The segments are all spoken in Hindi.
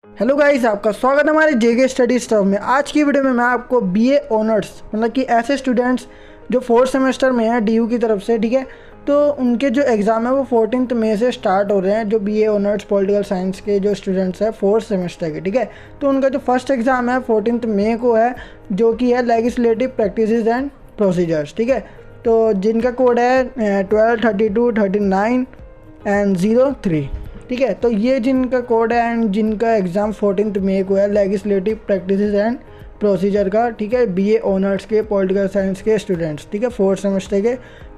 हेलो गाइस, आपका स्वागत है हमारे जेके स्टडी स्टफ में। आज की वीडियो में मैं आपको बीए ऑनर्स मतलब कि ऐसे स्टूडेंट्स जो फोर्थ सेमेस्टर में हैं डीयू की तरफ से, ठीक है, तो उनके जो एग्ज़ाम है वो 14 मई से स्टार्ट हो रहे हैं। जो बीए ऑनर्स पॉलिटिकल साइंस के जो स्टूडेंट्स हैं फोर्थ सेमेस्टर के, ठीक है, तो उनका जो फर्स्ट एग्ज़ाम है 14 मई को है, जो कि है लेजिस्लेटिव प्रैक्टिसेस एंड प्रोसीजर्स, ठीक है। तो जिनका कोड है 12, 32, 39 एंड 03, ठीक है। तो ये जिनका कोड है एंड जिनका एग्ज़ाम 14 मई को है लेजिस्लेटिव प्रैक्टिसेस एंड प्रोसीजर का, ठीक है, बीए ऑनर्स के पॉलिटिकल साइंस के स्टूडेंट्स, ठीक है, फोर्थ सेमेस्टर के,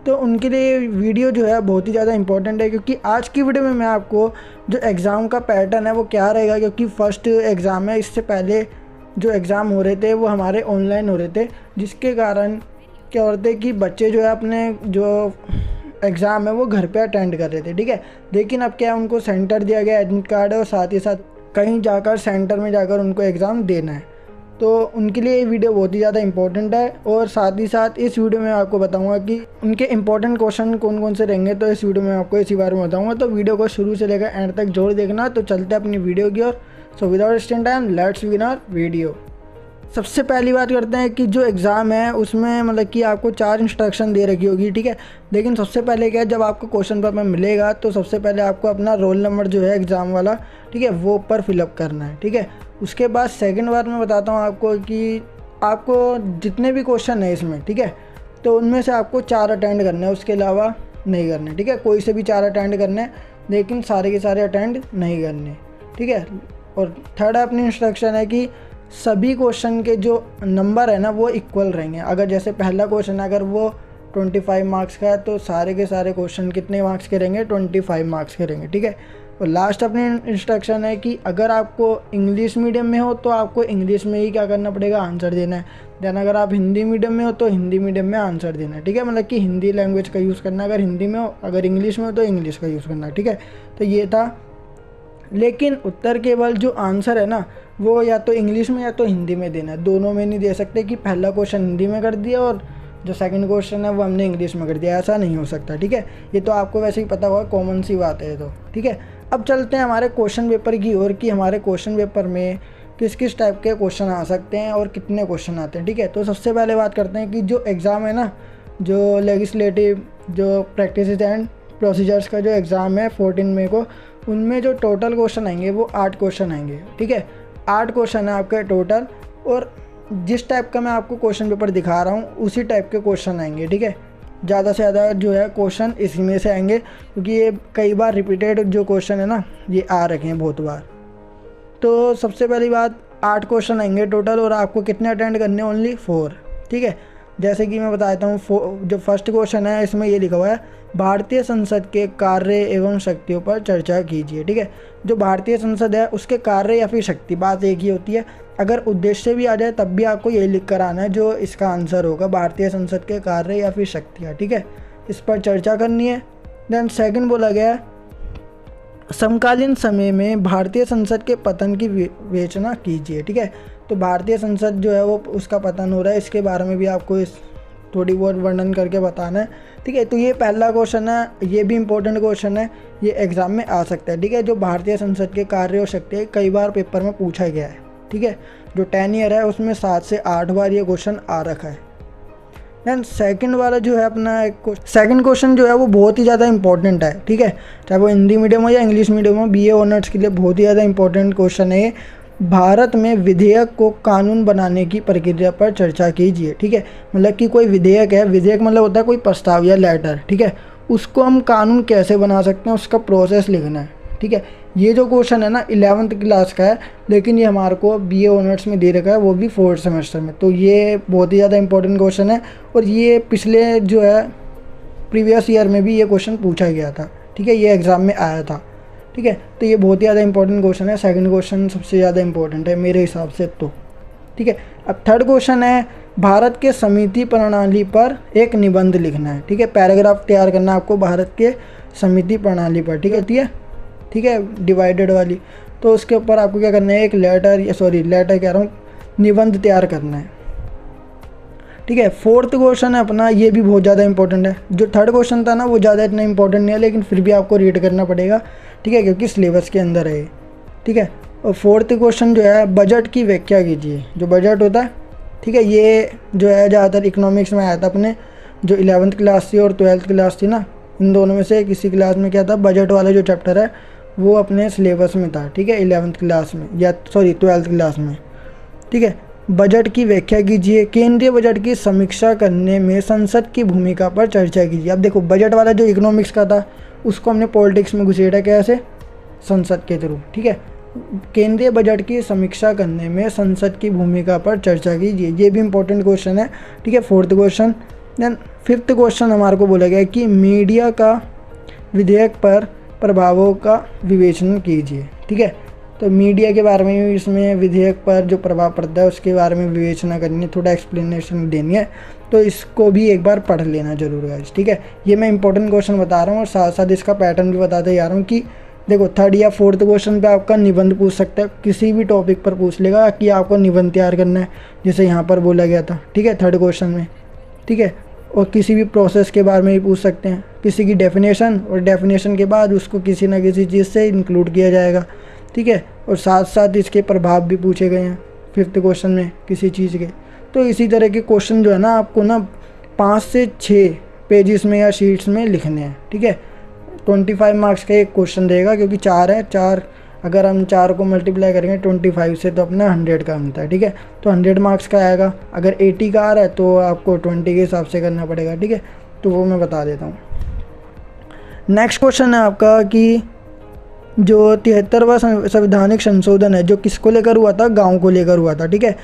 तो उनके लिए वीडियो जो है बहुत ही ज़्यादा इंपॉर्टेंट है। क्योंकि आज की वीडियो में मैं आपको जो एग्ज़ाम का पैटर्न है वो क्या रहेगा, क्योंकि फर्स्ट एग्ज़ाम है, इससे पहले जो एग्ज़ाम हो रहे थे वो हमारे ऑनलाइन हो रहे थे, जिसके कारण क्या हो रहा था कि बच्चे जो है अपने जो एग्ज़ाम है वो घर पे अटेंड कर रहे थे, ठीक है। लेकिन अब क्या है, उनको सेंटर दिया गया, एडमिट कार्ड है, और साथ ही साथ कहीं जाकर सेंटर में जाकर उनको एग्ज़ाम देना है। तो उनके लिए ये वीडियो बहुत ही ज़्यादा इंपॉर्टेंट है। और साथ ही साथ इस वीडियो में आपको बताऊंगा कि उनके इंपॉर्टेंट क्वेश्चन कौन कौन से रहेंगे, तो इस वीडियो में आपको इसी बारे में बताऊँगा। तो वीडियो को शुरू से लेकर एंड तक जोड़ देखना। तो चलते हैं अपनी वीडियो की ओर। So without wasting time let's begin our video. सबसे पहली बात करते हैं कि जो एग्ज़ाम है उसमें मतलब कि आपको 4 इंस्ट्रक्शन दे रखी होगी, ठीक है। लेकिन सबसे पहले क्या है, जब आपको क्वेश्चन पेपर मिलेगा तो सबसे पहले आपको अपना रोल नंबर जो है एग्ज़ाम वाला, ठीक है, वो ऊपर फिलअप करना है, ठीक है। उसके बाद सेकंड बार मैं बताता हूँ आपको कि आपको जितने भी क्वेश्चन है इसमें, ठीक है, तो उनमें से आपको 4 अटेंड करने हैं, उसके अलावा नहीं करने, ठीक है। कोई से भी 4 अटेंड करने हैं, लेकिन सारे के सारे अटेंड नहीं करने, ठीक है। और थर्ड अपनी इंस्ट्रक्शन है कि सभी क्वेश्चन के जो नंबर है ना वो इक्वल रहेंगे। अगर जैसे पहला क्वेश्चन है अगर वो 25 मार्क्स का है, तो सारे के सारे क्वेश्चन कितने मार्क्स के रहेंगे, 25 मार्क्स के रहेंगे, ठीक है। और लास्ट अपनी इंस्ट्रक्शन है कि अगर आपको इंग्लिश मीडियम में हो तो आपको इंग्लिश में ही क्या करना पड़ेगा, आंसर देना है। देन अगर आप हिंदी मीडियम में हो तो हिंदी मीडियम में आंसर देना है, ठीक है। मतलब कि हिंदी लैंग्वेज का यूज़ करना है अगर हिंदी में हो, अगर इंग्लिश में हो तो इंग्लिश का यूज़ करना है, ठीक है। तो ये था। लेकिन उत्तर केवल जो आंसर है ना वो या तो इंग्लिश में या तो हिंदी में देना है, दोनों में नहीं दे सकते कि पहला क्वेश्चन हिंदी में कर दिया और जो सेकंड क्वेश्चन है वो हमने इंग्लिश में कर दिया, ऐसा नहीं हो सकता, ठीक है। ये तो आपको वैसे ही पता होगा, कॉमन सी बात है ये तो, ठीक है। अब चलते हैं हमारे क्वेश्चन पेपर की ओर कि हमारे क्वेश्चन पेपर में किस किस टाइप के क्वेश्चन आ सकते हैं और कितने क्वेश्चन आते हैं, ठीक है। तो सबसे पहले बात करते हैं कि जो एग्ज़ाम है ना, जो लेजिस्लेटिव जो प्रैक्टिसेस एंड प्रोसीजर्स का जो एग्ज़ाम है 14 मई को, उनमें जो टोटल क्वेश्चन आएंगे वो 8 क्वेश्चन आएंगे, ठीक है। 8 क्वेश्चन है आपके टोटल, और जिस टाइप का मैं आपको क्वेश्चन पेपर दिखा रहा हूँ उसी टाइप के क्वेश्चन आएंगे, ठीक है। ज़्यादा से ज़्यादा जो है क्वेश्चन इसी में से आएंगे, क्योंकि ये कई बार रिपीटेड जो क्वेश्चन है ना ये आ रखे हैं बहुत बार। तो सबसे पहली बात, 8 क्वेश्चन आएंगे टोटल, और आपको कितने अटेंड करने, ओनली 4, ठीक है। जैसे कि मैं बताता हूँ, जो फर्स्ट क्वेश्चन है इसमें ये लिखा हुआ है, भारतीय संसद के कार्य एवं शक्तियों पर चर्चा कीजिए, ठीक है। जो भारतीय संसद है उसके कार्य या फिर शक्ति, बात एक ही होती है। अगर उद्देश्य भी आ जाए तब भी आपको ये लिख कर आना है जो इसका आंसर होगा, भारतीय संसद के कार्य या फिर शक्तियाँ, ठीक है, इस पर चर्चा करनी है। देन सेकंड बोला गया है, समकालीन समय में भारतीय संसद के पतन की विवेचना कीजिए, ठीक है। तो भारतीय संसद जो है वो उसका पतन हो रहा है, इसके बारे में भी आपको इस थोड़ी बहुत वर्णन करके बताना है, ठीक है। तो ये पहला क्वेश्चन है, ये भी इंपॉर्टेंट क्वेश्चन है, ये एग्ज़ाम में आ सकता है, ठीक है। जो भारतीय संसद के कार्य और शक्ति कई बार पेपर में पूछा गया है, ठीक है। जो 10 ईयर है उसमें 7 से 8 बार ये क्वेश्चन आ रखा है। दैन सेकंड वाला जो है अपना सेकंड क्वेश्चन जो है वो बहुत ही ज़्यादा इंपॉर्टेंट है, ठीक है। चाहे वो हिंदी मीडियम हो या इंग्लिश मीडियम हो, बीए ऑनर्स के लिए बहुत ही ज़्यादा इंपॉर्टेंट क्वेश्चन है ये। भारत में विधेयक को कानून बनाने की प्रक्रिया पर चर्चा कीजिए, ठीक है। मतलब कि कोई विधेयक है, विधेयक मतलब होता है कोई प्रस्ताव या लेटर, ठीक है, उसको हम कानून कैसे बना सकते हैं उसका प्रोसेस लिखना है, ठीक है। ये जो क्वेश्चन है ना 11th क्लास का है, लेकिन ये हमारे को बीए ऑनर्स में दे रखा है, वो भी 4th सेमेस्टर में। तो ये बहुत ही ज़्यादा इंपॉर्टेंट क्वेश्चन है, और ये पिछले जो है प्रीवियस ईयर में भी ये क्वेश्चन पूछा गया था, ठीक है, ये एग्ज़ाम में आया था, ठीक है। तो ये बहुत ही ज़्यादा इंपॉर्टेंट क्वेश्चन है, सेकंड क्वेश्चन सबसे ज़्यादा इंपॉर्टेंट है मेरे हिसाब से तो, ठीक है। अब थर्ड क्वेश्चन है, भारत के समिति प्रणाली पर एक निबंध लिखना है, ठीक है। पैराग्राफ तैयार करना है आपको भारत के समिति प्रणाली पर, ठीक है, डिवाइडेड वाली। तो उसके ऊपर आपको क्या करना है, एक लेटर कह रहा हूँ, निबंध तैयार करना है, ठीक है। फोर्थ क्वेश्चन है अपना, ये भी बहुत ज़्यादा इंपॉर्टेंट है। जो थर्ड क्वेश्चन था ना वो ज़्यादा इतना इंपॉर्टेंट नहीं है, लेकिन फिर भी आपको रीड करना पड़ेगा, ठीक है, क्योंकि सिलेबस के अंदर है, ठीक है। और फोर्थ क्वेश्चन जो है बजट की व्याख्या कीजिए। जो बजट होता है, ठीक है, ये जो है ज़्यादातर इकोनॉमिक्स में आया था अपने, जो 11th क्लास थी और 12th क्लास थी ना, इन दोनों में से किसी क्लास में क्या था, बजट वाला जो चैप्टर है वो अपने सिलेबस में था, ठीक है, 11th क्लास में या सॉरी 12th क्लास में, ठीक है। बजट की व्याख्या कीजिए। केंद्रीय बजट की समीक्षा करने में संसद की भूमिका पर चर्चा कीजिए। अब देखो बजट वाला जो इकोनॉमिक्स का था उसको हमने पॉलिटिक्स में घुसेड़ा कैसे, संसद के थ्रू, ठीक है। केंद्रीय बजट की समीक्षा करने में संसद की भूमिका पर चर्चा कीजिए, ये भी इंपॉर्टेंट क्वेश्चन है, ठीक है, fourth question. Then fifth question हमारे को बोला गया है कि मीडिया का विधेयक पर प्रभावों का विवेचन कीजिए, ठीक है। तो मीडिया के बारे में इसमें विधेयक पर जो प्रभाव पड़ता है उसके बारे में विवेचना करनी है, थोड़ा एक्सप्लेनेशन देनी है, तो इसको भी एक बार पढ़ लेना जरूर गाइस, ठीक है। ये मैं इंपॉर्टेंट क्वेश्चन बता रहा हूँ और साथ साथ इसका पैटर्न भी बताते जा रहा हूँ कि देखो थर्ड या फोर्थ क्वेश्चन पे आपका निबंध पूछ सकता है, किसी भी टॉपिक पर पूछ लेगा कि आपको निबंध तैयार करना है, जैसे यहाँ पर बोला गया था, ठीक है, थर्ड क्वेश्चन में, ठीक है। और किसी भी प्रोसेस के बारे में भी पूछ सकते हैं, किसी की डेफिनेशन, और डेफिनेशन के बाद उसको किसी ना किसी चीज़ से इंक्लूड किया जाएगा, ठीक है। और साथ साथ इसके प्रभाव भी पूछे गए हैं फिफ्थ क्वेश्चन में किसी चीज़ के। तो इसी तरह के क्वेश्चन जो है ना आपको ना 5 से 6 पेजेस में या शीट्स में लिखने हैं, ठीक है। 25 मार्क्स का एक क्वेश्चन देगा क्योंकि 4 है, 4 अगर हम 4 को मल्टीप्लाई करेंगे 25 से तो अपना 100 का बनता है, ठीक है। तो 100 मार्क्स का आएगा। अगर 80 का आ रहा है तो आपको 20 के हिसाब से करना पड़ेगा, ठीक है। तो वो मैं बता देता हूँ। नेक्स्ट क्वेश्चन है आपका कि जो 73वां संवैधानिक संशोधन है जो किसको लेकर हुआ था, गाँव को लेकर हुआ था, ठीक है।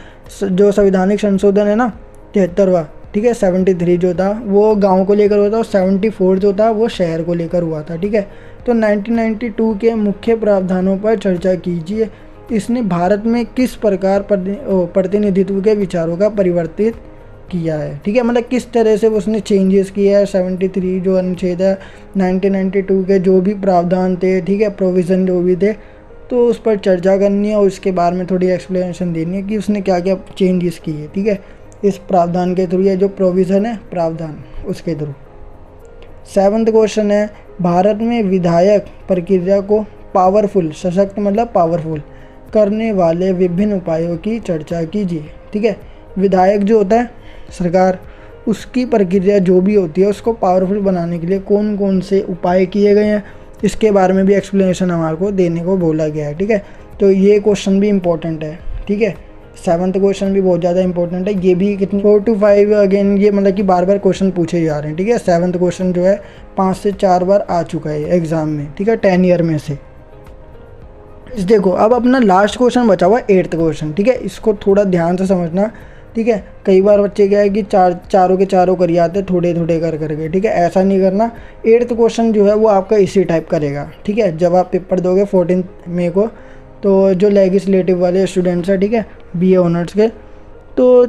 जो संवैधानिक संशोधन है ना 73वां, ठीक है, 73 जो था वो गांव को लेकर हुआ था और 74 जो था वो शहर को लेकर हुआ था, ठीक है। तो 1992 के मुख्य प्रावधानों पर चर्चा कीजिए। इसने भारत में किस प्रकार प्रतिनिधित्व के विचारों का परिवर्तित किया है, ठीक है, मतलब किस तरह से उसने चेंजेस किया है। 73 जो अनुच्छेद है 1992 के जो भी प्रावधान थे, ठीक है, प्रोविज़न जो भी थे, तो उस पर चर्चा करनी है और उसके बारे में थोड़ी एक्सप्लेनेशन देनी है कि उसने क्या क्या चेंजेस किए, ठीक है, इस प्रावधान के थ्रू, ये जो प्रोविज़न है प्रावधान उसके थ्रू। 7th क्वेश्चन है भारत में विधायक प्रक्रिया को पावरफुल, सशक्त मतलब पावरफुल करने वाले विभिन्न उपायों की चर्चा कीजिए, ठीक है। विधायक जो होता है सरकार, उसकी प्रक्रिया जो भी होती है उसको पावरफुल बनाने के लिए कौन कौन से उपाय किए गए हैं, इसके बारे में भी एक्सप्लेनेशन हमारे को देने को बोला गया है, ठीक है। तो ये क्वेश्चन भी इम्पोर्टेंट है, ठीक है। 7th क्वेश्चन भी बहुत ज़्यादा इंपॉर्टेंट है, ये भी कितनी 4 to 5 अगेन, ये मतलब कि बार बार क्वेश्चन पूछे जा रहे हैं, ठीक है। 7th क्वेश्चन जो है 5 से 4 बार आ चुका है एग्जाम में, ठीक है, 10 ईयर में से। देखो अब अपना लास्ट क्वेश्चन बचा हुआ 8th क्वेश्चन, ठीक है, इसको थोड़ा ध्यान से समझना, ठीक है। कई बार बच्चे क्या है कि चारों के चारों कर आते हैं थोड़े थोड़े कर करके, ठीक है, ऐसा नहीं करना। 8th क्वेश्चन जो है वो आपका इसी टाइप करेगा, ठीक है, जब आप पेपर दोगे 14 मई को, तो जो लेजिस्लेटिव वाले स्टूडेंट्स हैं, ठीक है, BA ऑनर्स के, तो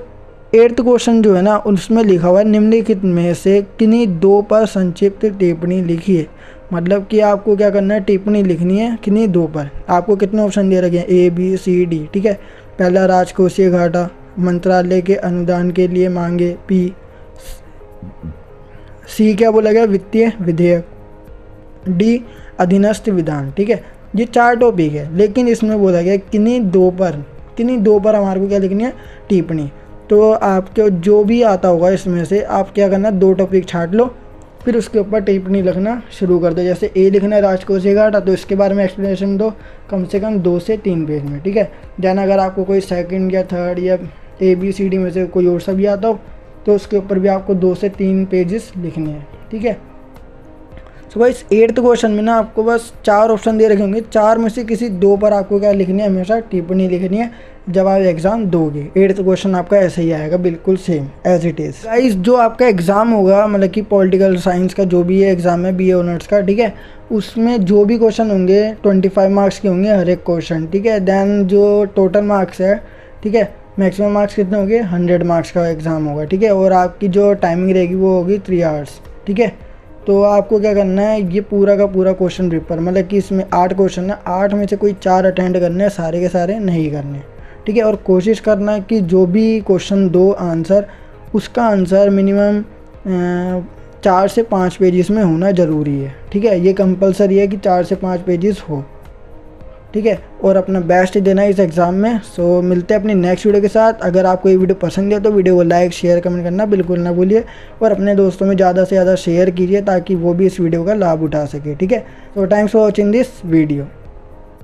8th क्वेश्चन जो है ना उसमें लिखा हुआ है निम्नलिखित में से किन्हीं 2 पर संक्षिप्त टिप्पणी लिखिए। मतलब कि आपको क्या करना है, टिप्पणी लिखनी है किन्हीं 2 पर। आपको कितने ऑप्शन दे रखे हैं, A B C D, ठीक है। पहला राजकोषीय घाटा, मंत्रालय के अनुदान के लिए मांगे, P, C क्या बोला गया, वित्तीय विधेयक, D अधीनस्थ विधान, ठीक है। ये 4 टॉपिक है, लेकिन इसमें बोला गया किन्हीं 2 पर हमारे को क्या लिखनी है, टिप्पणी। तो आपको जो भी आता होगा इसमें से आप क्या करना, 2 टॉपिक छांट लो, फिर उसके ऊपर टिप्पणी लिखना शुरू कर दो। जैसे A लिखना है राजकोषीय घाटा, तो इसके बारे में एक्सप्लेनेशन दो कम से कम 2 से 3 पेज में, ठीक है। देन अगर आपको कोई सेकंड या थर्ड या ABCD में से कोई और सा भी आता हो तो उसके ऊपर भी आपको 2 से 3 पेजेस लिखने हैं, ठीक है। सो गाइस 8th क्वेश्चन में ना आपको बस 4 ऑप्शन दे रखे होंगे, 4 में से किसी 2 पर आपको क्या लिखनी है, हमेशा टिप्पणी लिखनी है जब आप एग्ज़ाम दोगे। 8th क्वेश्चन आपका ऐसे ही आएगा, बिल्कुल same as it is. Guys जो आपका एग्ज़ाम होगा, मतलब कि पॉलिटिकल साइंस का जो भी एग्ज़ाम है BA ऑनर्स का, ठीक है, उसमें जो भी क्वेश्चन होंगे 25 मार्क्स के होंगे हर एक क्वेश्चन, ठीक है। देन जो टोटल मार्क्स है, ठीक है, मैक्सिमम मार्क्स कितने होंगे, 100 मार्क्स का एग्ज़ाम होगा, ठीक है। और आपकी जो टाइमिंग रहेगी वो होगी 3 आवर्स, ठीक है। तो आपको क्या करना है, ये पूरा का पूरा क्वेश्चन पेपर, मतलब कि इसमें 8 क्वेश्चन है, 8 में से कोई 4 अटेंड करने हैं, सारे के सारे नहीं करने, ठीक है। और कोशिश करना है कि जो भी क्वेश्चन दो आंसर, उसका आंसर मिनिमम 4 से 5 पेजेस में होना ज़रूरी है, ठीक है। ये कंपलसरी है कि 4 से 5 पेजेस हो, ठीक है, और अपना बेस्ट देना इस एग्ज़ाम में। सो मिलते हैं अपनी नेक्स्ट वीडियो के साथ। अगर आपको ये वीडियो पसंद है तो वीडियो को लाइक शेयर कमेंट करना बिल्कुल ना भूलिए, और अपने दोस्तों में ज़्यादा से ज़्यादा शेयर कीजिए ताकि वो भी इस वीडियो का लाभ उठा सके। ठीक है, so thanks for watching this video.